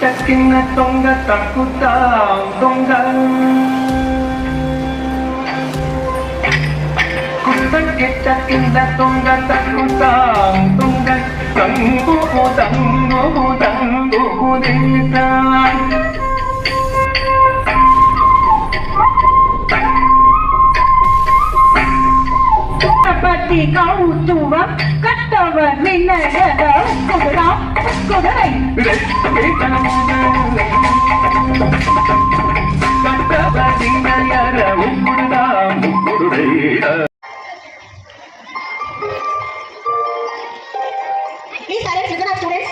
Kinna tonga takuta tonga Kuta kita kinna tonga takuta tonga Tangu dita Pati kau tua katawa ninayada kudai katawa ninayada kudai. Please silence, listen up students.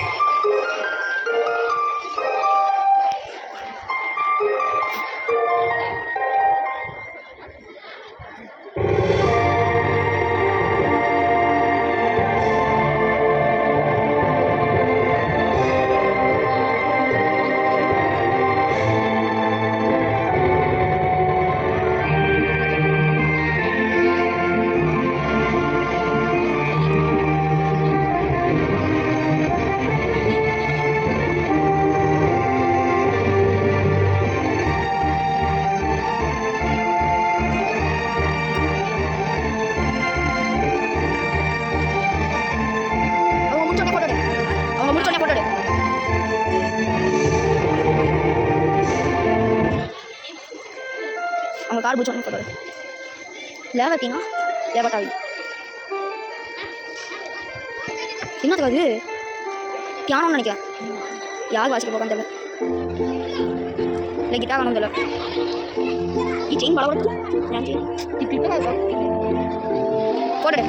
அவங்க car பிடிச்சோன்னு photo லேவட்டினா லேவட்டாவி என்னத்துக்கு அது பியானோன்னு நினைக்கிறேன் யார் வாசிக்க போகான்னு தெரியல இல்லை guitar காணும் தெரியல செயின் பல வருது என் செயின் இப்படி போட்டு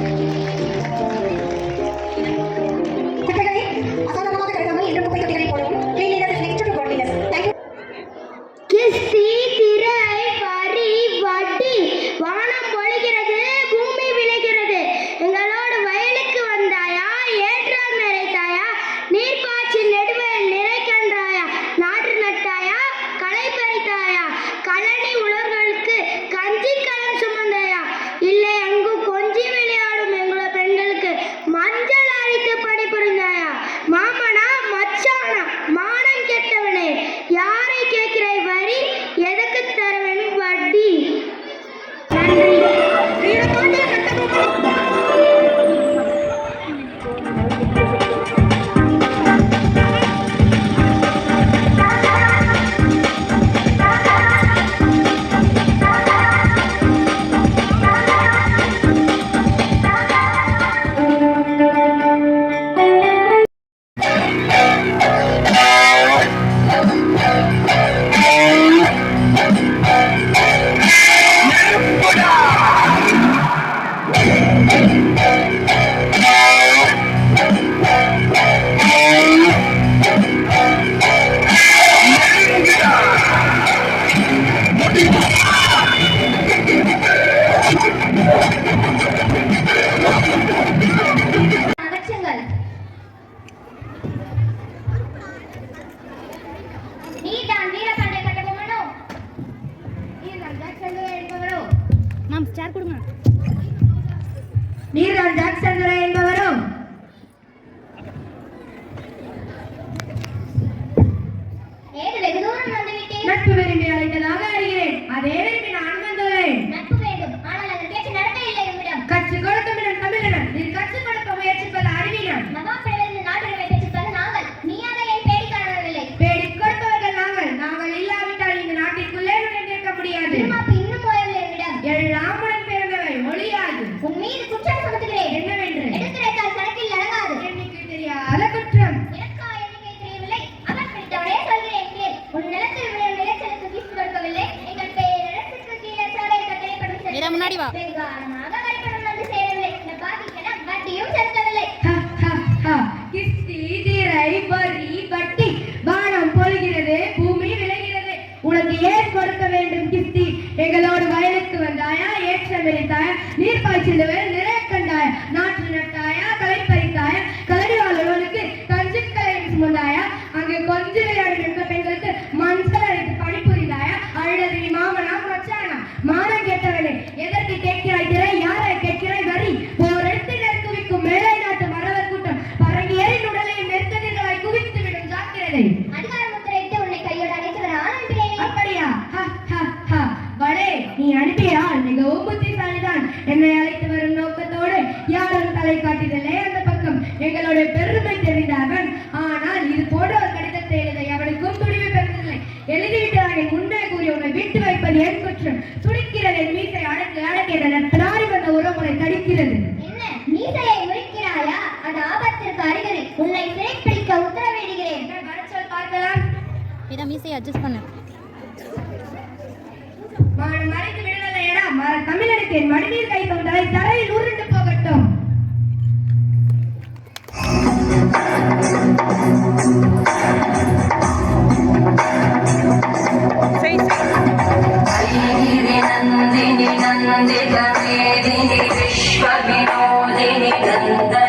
நீர்தான் ஜாக்சன் துரை என்பவரும் நட்பு விரும்பி அழைத்ததாக அறிகிறேன். அதே விரும்பி நான் வந்துள்ளேன். கற்றுக் கொடுக்கும் இடம் தமிழினம். நீ கற்றுக் கொடுக்க முயற்சிப்பது அறிவினம். தேடிக் கொடுப்பவர்கள் நாங்கள். நாங்கள் இல்லாவிட்டால் இந்த நாட்டிற்குள்ளே நுழைந்திருக்க முடியாது. எல்லாம் உடன் பிறந்தவை ஒளியாது. உன் மீது குற்றம் சுமத்துகிறேன். என்னவென்று? எடுத்துரைத்தால் கணக்கில் அடங்காது. எண்ணிக்கை தெரியாத குற்றம். எனக்கா எண்ணிக்கை தெரியவில்லை. அவர் பிடித்தவனே சொல்கிறேன் கேள். உன் நிலத்தில் விளையும் விளைச்சலுக்கு வீசு கொடுக்கவில்லை. எங்கள் பேரரசுக்கு கீழே சாலை கட்டளைப்படும் செல்வம் முன்னாடி வா. வெகுகாலமாக வழிபடும் வந்து சேரவில்லை. இந்த பாக்கிக்கென வட்டியும் செலுத்தவில்லை. கிஸ்தி திரை வரி வட்டி வானம் பொழிகிறது, பூமி விளைகிறது. உனக்கு ஏன் கொடுக்க வேண்டும் கிஸ்தி? எங்களோடு வயலுக்கு வந்தாயா, ஏற்றம் எரித்தாயா, நீர் பாய்ச்சிடுவேன் நிறைய கண்டாயா, நாற்று நட்டாயா, களை பறித்தாயா, களடி வாழ்வனுக்கு கஞ்சிக்கலை சுமந்தாயா, அங்கே கொஞ்ச விளையாடும் பெண்களுக்கு மஞ்சள் அழைத்து பணிபுரிந்தாயா, அழுதறி மாமனா மச்சானா, மானம் கேட்டவனே எதற்கு கேட்கிறாய் திரை, யாரை கேட்கிறாய் வரி? போரெடுத்து குவிக்கும் மேலை நாட்டு மறவர் கூட்டம் பரங்கி ஏறி உடலை நெருக்கடிகளாய் குவித்து விடும் ஜாக்கிரதை. அதிகார முத்திரை நீ அனுப்பிய ஆள் மிகவும் புத்திசாலிதான். என்னை அழைத்து வரும் நோக்கத்தோடு யாரும் தலை காட்டியதில்லை அந்த பக்கம். எங்களுடைய பெருமை தெரிந்தார்கள். ஆனால் இது போன்ற ஒரு கடிதத்தை எழுத எவனுக்கும் துணிவு பெறவில்லை. எழுதிவிட்டார் என் முன்னே கூறி உன்னை விட்டு வைப்பது என் குற்றம். துடிக்கிறது என் மீசை அடக்கு அடக்கியதன பிராரி வந்த உறவுகளை தடிக்கிறது. என்ன மீசையை முறிக்கிறாயா? அது ஆபத்திற்கு அறிகுறி. உன்னை சிறைப்பிடிக்க உத்தரவிடுகிறேன். வரச்சொல் பார்க்கலாம். இதான் மீசையை அட்ஜஸ்ட் பண்ணு. மறைத்து விடலையடா தமிழனுக்கு என் மடிநீர் கை தந்தை தரையில் உருண்டு போகட்டும். नंदिनी नंदित मेदिनी विश्व विनोदिनी नंद